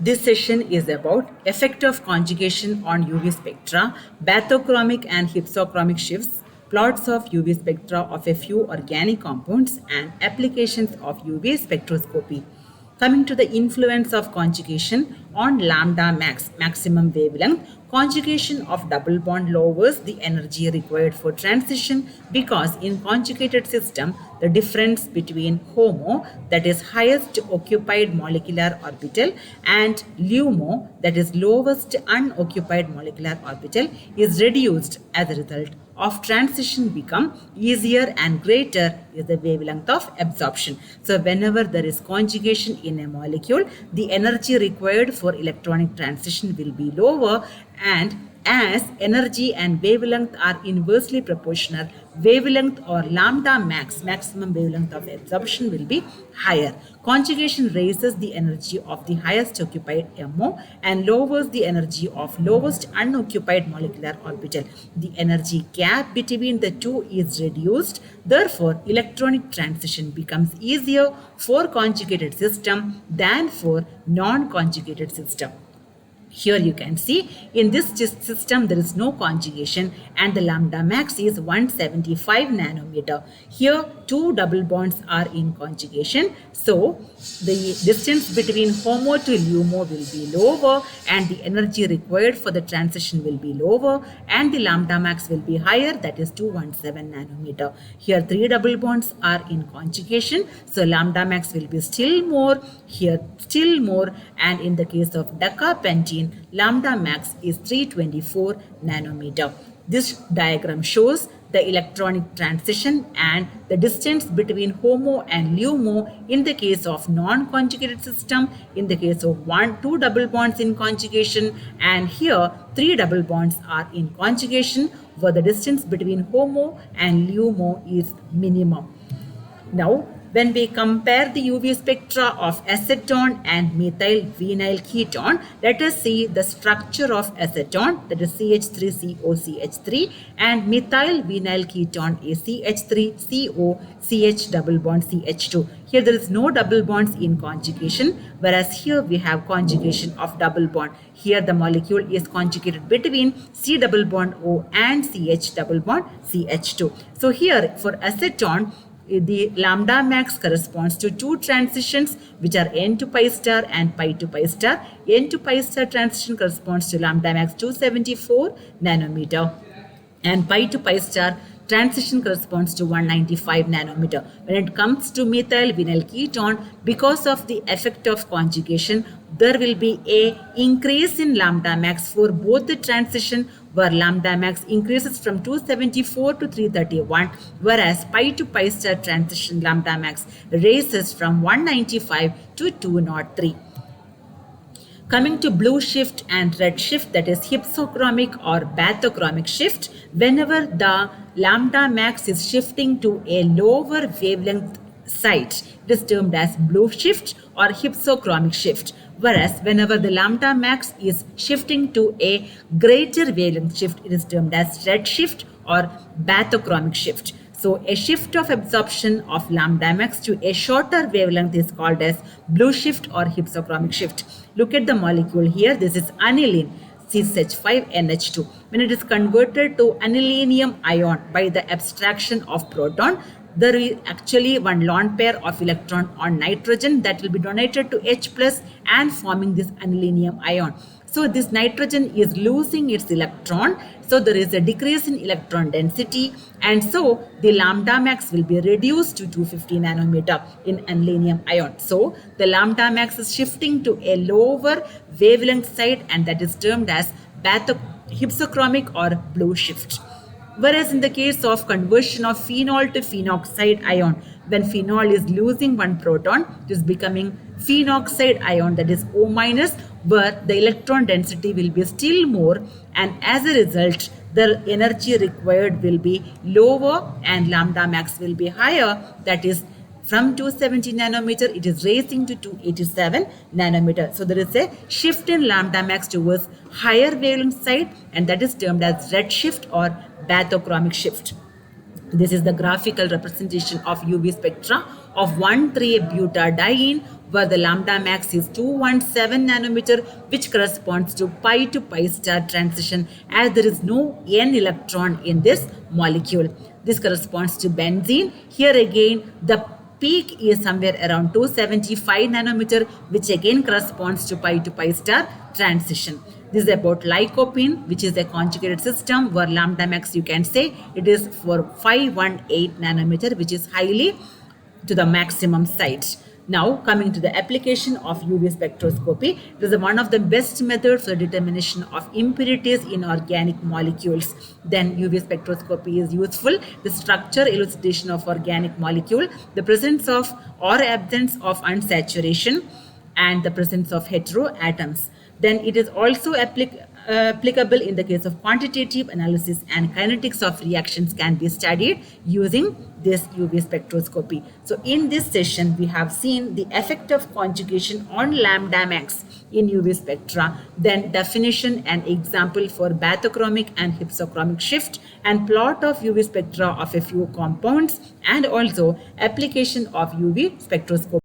This session is about effect of conjugation on UV spectra, bathochromic and hypsochromic shifts, plots of UV spectra of a few organic compounds, and applications of UV spectroscopy. Coming to the influence of conjugation on lambda max, maximum wavelength, conjugation of double bond lowers the energy required for transition because in conjugated system, the difference between HOMO, that is highest occupied molecular orbital, and LUMO, that is lowest unoccupied molecular orbital, is reduced. As a result of transition become easier and greater is the wavelength of absorption. So whenever there is conjugation in a molecule, the energy required for electronic transition will be lower, and as energy and wavelength are inversely proportional, wavelength or lambda max, maximum wavelength of absorption, will be higher. Conjugation raises the energy of the highest occupied MO and lowers the energy of lowest unoccupied molecular orbital. The energy gap between the two is reduced. Therefore, electronic transition becomes easier for conjugated system than for non-conjugated system. Here you can see in this system there is no conjugation and the lambda max is 175 nanometer. Here two double bonds are in conjugation. So the distance between HOMO to LUMO will be lower and the energy required for the transition will be lower and the lambda max will be higher, that is 217 nanometer. Here three double bonds are in conjugation. So lambda max will be still more, here still more, and in the case of decapentene, lambda max is 324 nanometer. This diagram shows the electronic transition and the distance between HOMO and LUMO in the case of non-conjugated system, in the case of two double bonds in conjugation, and here three double bonds are in conjugation where the distance between HOMO and LUMO is minimum. Now, when we compare the UV spectra of acetone and methyl vinyl ketone, let us see the structure of acetone, that is CH3COCH3, and methyl vinyl ketone is CH3COCH double bond CH2. Here there is no double bonds in conjugation, whereas here we have conjugation of double bond. Here the molecule is conjugated between C double bond O and CH double bond CH2. So here for acetone, the lambda max corresponds to two transitions which are n to pi star and pi to pi star. N to pi star transition corresponds to lambda max 274 nanometer and pi to pi star transition corresponds to 195 nanometer. When it comes to methyl vinyl ketone, because of the effect of conjugation, there will be a increase in lambda max for both the transition, where lambda max increases from 274 to 331, whereas pi to pi star transition lambda max raises from 195 to 203. Coming to blue shift and red shift, that is hypsochromic or bathochromic shift, whenever the lambda max is shifting to a lower wavelength site, it is termed as blue shift or hypsochromic shift. Whereas whenever the lambda max is shifting to a greater wavelength shift, it is termed as red shift or bathochromic shift. So a shift of absorption of lambda max to a shorter wavelength is called as blue shift or hypsochromic shift. Look at the molecule here. This is aniline, CH5NH2. When it is converted to anilinium ion by the abstraction of proton, there is actually one lone pair of electron on nitrogen that will be donated to H plus and forming this anilinium ion. So this nitrogen is losing its electron. So there is a decrease in electron density, and so the lambda max will be reduced to 250 nanometer in anilinium ion. So the lambda max is shifting to a lower wavelength side, and that is termed as hypsochromic or blue shift. Whereas in the case of conversion of phenol to phenoxide ion, when phenol is losing one proton, it is becoming phenoxide ion, that is O minus, where the electron density will be still more, and as a result, the energy required will be lower and lambda max will be higher, that is from 270 nanometer, it is raising to 287 nanometer. So there is a shift in lambda max towards higher wavelength side, and that is termed as red shift or bathochromic shift. This is the graphical representation of UV spectra of 1,3-butadiene where the lambda max is 217 nanometer, which corresponds to pi to pi star transition, as there is no n electron in this molecule. This corresponds to benzene. Here again, the peak is somewhere around 275 nanometer, which again corresponds to pi star transition. This is about lycopene, which is a conjugated system where lambda max, you can say it is for 518 nanometer, which is highly to the maximum side. Now coming to the application of UV spectroscopy, it is one of the best methods for determination of impurities in organic molecules. Then UV spectroscopy is useful. The structure elucidation of organic molecule, the presence of or absence of unsaturation, and the presence of heteroatoms. Then it is also applicable in the case of quantitative analysis, and kinetics of reactions can be studied using this UV spectroscopy. So in this session, we have seen the effect of conjugation on lambda max in UV spectra, then definition and example for bathochromic and hypsochromic shift, and plot of UV spectra of a few compounds, and also application of UV spectroscopy.